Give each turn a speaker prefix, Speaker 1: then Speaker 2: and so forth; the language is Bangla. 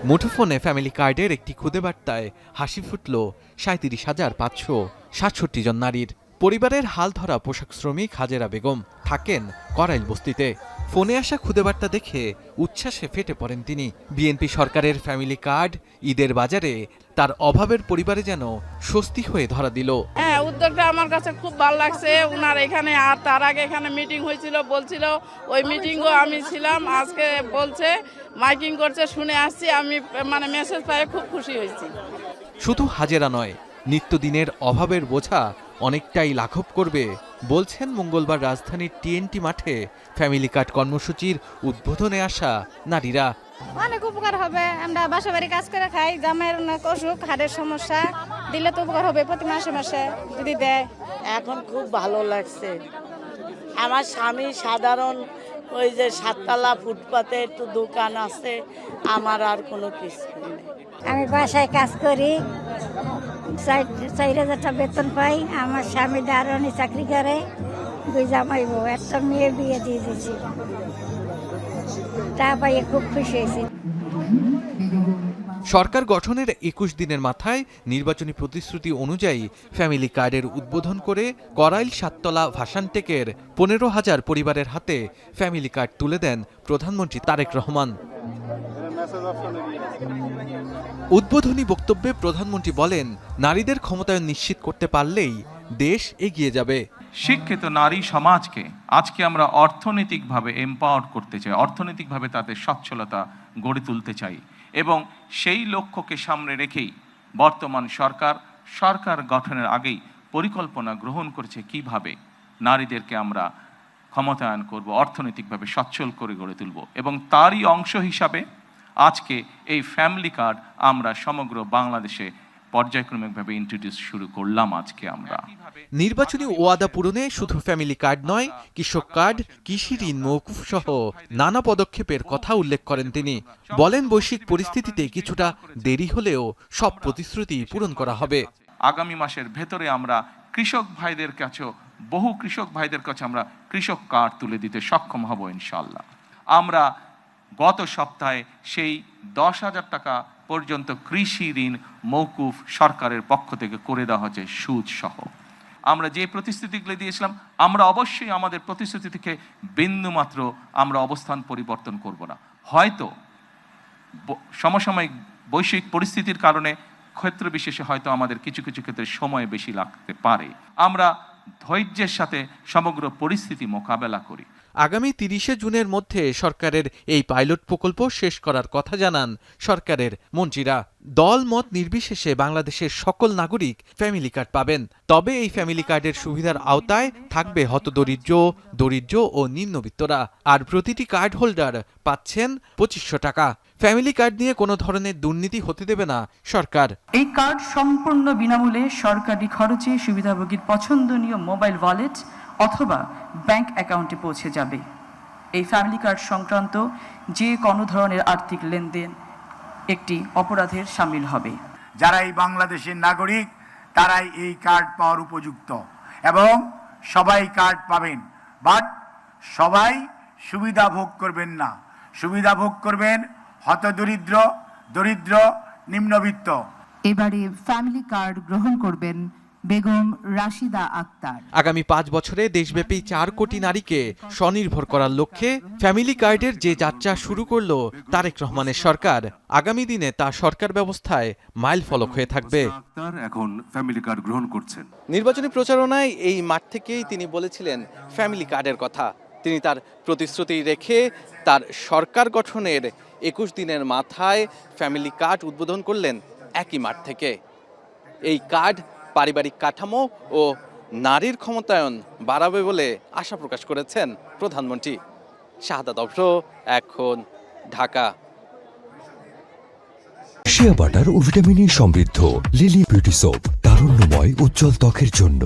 Speaker 1: মুঠোফোনে ফ্যামিলি কার্ডের একটি খুদে বার্তায় হাসি ফুটল ৩৭,৫৬৭ জন নারীর। পরিবারের হাল ধরা পোশাক শ্রমিক হাজেরা বেগম থাকেন করাইল বস্তিতে। ফোনে আসা খুদে বার্তা দেখে উচ্ছ্বাসে ফেটে পড়েন তিনি। বিএনপি সরকারের ফ্যামিলি কার্ড ঈদের বাজারে তার অভাবের পরিবারে যেন স্বস্তি হয়ে ধরা দিল।
Speaker 2: হ্যাঁ, উদ্যোগটা আমার কাছে খুব ভালো লাগছে। উনার এখানে আর তার আগে এখানে মিটিং হয়েছিল, বলছিল, ওই মিটিংও আমি ছিলাম। আজকে বলছে মাইকিং করছে, শুনে আসছি। আমি মেসেজ পাই খুব খুশি হয়েছি।
Speaker 1: শুধু হাজেরা নয়, নিত্যদিনের অভাবের বোঝা অনেকটাই লাঘব করবে বলছেন মঙ্গলবার রাজধানীর টিএনটি মাঠে ফ্যামিলি কার্ড কর্মসূচির উদ্বোধনে আসা নারীরা।
Speaker 3: অনেক উপকার হবে। আমরা বাসা বাড়ি কাজ করে খাই, জামের অসুখ, হাড়ের সমস্যা, দিলে তো উপকার হবে প্রতি মাসে মাসে যদি দেয়।
Speaker 4: এখন খুব ভালো লাগছে। আমার স্বামী সাধারণ ওই যে 7তলা ফুটপাতে একটু দোকান আছে, আমার আর কোনো কিছু নেই।
Speaker 3: আমি বাসায় কাজ করি, 4,000 টাকা বেতন পাই। আমার স্বামী দারোয়ানি চাকরি করে, 2 জামাই বউ, একটা মেয়ে বিয়ে দিয়ে দিয়েছি। তা পাইয়ে খুব খুশি হয়েছি।
Speaker 1: সরকার গঠনের 21 দিনের মাথায় নির্বাচনী প্রতিশ্রুতি অনুযায়ী ফ্যামিলি কার্ডের উদ্বোধন করে করাইল 7তলা ভাসানটেকের 15,000 পরিবারের হাতে ফ্যামিলি কার্ড তুলে দেন প্রধানমন্ত্রী তারেক রহমান। উদ্বোধনী বক্তব্যে প্রধানমন্ত্রী বলেন, নারীদের ক্ষমতায়ন নিশ্চিত করতে পারলেই দেশ এগিয়ে যাবে।
Speaker 5: শিক্ষিত নারী সমাজকে আজকে আমরা অর্থনৈতিকভাবে এম্পাওয়ার করতে চাই, অর্থনৈতিকভাবে তাদের সচ্ছলতা গড়ে তুলতে চাই, এবং সেই লক্ষ্যকে সামনে রেখেই বর্তমান সরকার গঠনের আগেই পরিকল্পনা গ্রহণ করেছে কিভাবে নারীদেরকে আমরা ক্ষমতায়ন করব, অর্থনৈতিকভাবে সচ্ছল করে গড়ে তুলব, এবং তারই অংশ হিসাবে আজকে এই ফ্যামিলি কার্ড আমরা সমগ্র বাংলাদেশে পর্যায়ক্রমিকভাবে ইন্ট্রোডিউস শুরু করলাম। আজকে আমরা
Speaker 1: নির্বাচনী ওয়াদা পূরণে শুধু ফ্যামিলি কার্ড নয়, কৃষক কার্ড, কৃষি ঋণ মওকুফ সহ নানা পদক্ষেপের কথা উল্লেখ করেন তিনি। বলেন, বৈশ্বিক পরিস্থিতিতে কিছুটা দেরি হলেও সব প্রতিশ্রুতি পূরণ করা হবে।
Speaker 5: আগামী মাসের ভেতরে আমরা বহু কৃষক ভাইদের কাছে আমরা কৃষক কার্ড তুলে দিতে সক্ষম হব ইনশাআল্লাহ। আমরা গত সপ্তাহে সেই 10,000 টাকা পর্যন্ত কৃষি ঋণ মওকুফ সরকারের পক্ষ থেকে করে দেওয়া হচ্ছে সুদ সহ। আমরা যে প্রতিশ্রুতিগুলো দিয়েছিলাম, আমরা অবশ্যই আমাদের প্রতিশ্রুতি থেকে বিন্দুমাত্র আমরা অবস্থান পরিবর্তন করব না। হয়তো সমসাময়িক বৈশ্বিক পরিস্থিতির কারণে ক্ষেত্র বিশেষে হয়তো আমাদের কিছু কিছু ক্ষেত্রে সময় বেশি লাগতে পারে। আমরা ধৈর্যের সাথে সমগ্র পরিস্থিতি মোকাবেলা করি।
Speaker 1: আগামী 30শে জুনের মধ্যে সরকারের এই পাইলট প্রকল্প শেষ করার কথা জানান সরকারের মন্ত্রীরা। দল মত নির্বিশেষে বাংলাদেশের সকল নাগরিক ফ্যামিলি কার্ড পাবেন। তবে এই ফ্যামিলি কার্ডের সুবিধার আওতায় থাকবে হতদরিদ্র, দরিদ্র ও নিম্নবিত্তরা। আর প্রতিটি কার্ড হোল্ডার পাচ্ছেন 2500 টাকা। ফ্যামিলি কার্ড নিয়ে কোনো ধরনের দুর্নীতি হতে দেবে না সরকার।
Speaker 6: এই কার্ড সম্পূর্ণ বিনামূল্যে সরকারি খরচে সুবিধাভোগীর পছন্দনীয় মোবাইল ওয়ালেট অথবা ব্যাংক অ্যাকাউন্টে পৌঁছে যাবে। এই ফ্যামিলি কার্ড সংক্রান্ত যে কোনো ধরনের আর্থিক লেনদেন একটি অপরাধের শামিল হবে।
Speaker 7: যারা এই বাংলাদেশের নাগরিক তারাই এই কার্ড পাওয়ার উপযুক্ত, এবং সবাই কার্ড পাবেন, বাট সবাই সুবিধা ভোগ করবেন না। সুবিধা ভোগ করবেন হতদরিদ্র, দরিদ্র, নিম্নবিত্ত।
Speaker 8: এবারে ফ্যামিলি কার্ড গ্রহণ করবেন বেগম রাশিদা আক্তার।
Speaker 1: আগামী 5 বছরে দেশব্যাপী 4 কোটি নারীকে স্বনির্ভর করার লক্ষ্যে ফ্যামিলি কার্ডের যে যাত্রা শুরু করল তারেক রহমানের সরকার, আগামী দিনে তা সরকার ব্যবস্থায় মাইল ফলক হয়ে থাকবে।
Speaker 9: এখন ফ্যামিলি কার্ড গ্রহণ করছেন।
Speaker 1: নির্বাচনী প্রচারণায় এই মাঠ থেকেই তিনি বলেছিলেন ফ্যামিলি কার্ডের কথা। তিনি তার প্রতিশ্রুতি রেখে তার সরকার গঠনের 21 দিনের মাথায় ফ্যামিলি কার্ড উদ্বোধন করলেন একই মাঠ থেকে। এই কার্ড পারিবারিক কাঠামো ও নারীর ক্ষমতায়ন বাড়াবে বলে আশা প্রকাশ করেছেন প্রধানমন্ত্রী। শাহাদাত অভ্র, এখন, ঢাকা।
Speaker 10: শিয়া বাটার ও ভিটামিন ই সমৃদ্ধ লিলি বিউটি সোপ, তারুণ্যময় উজ্জ্বল ত্বকের জন্য।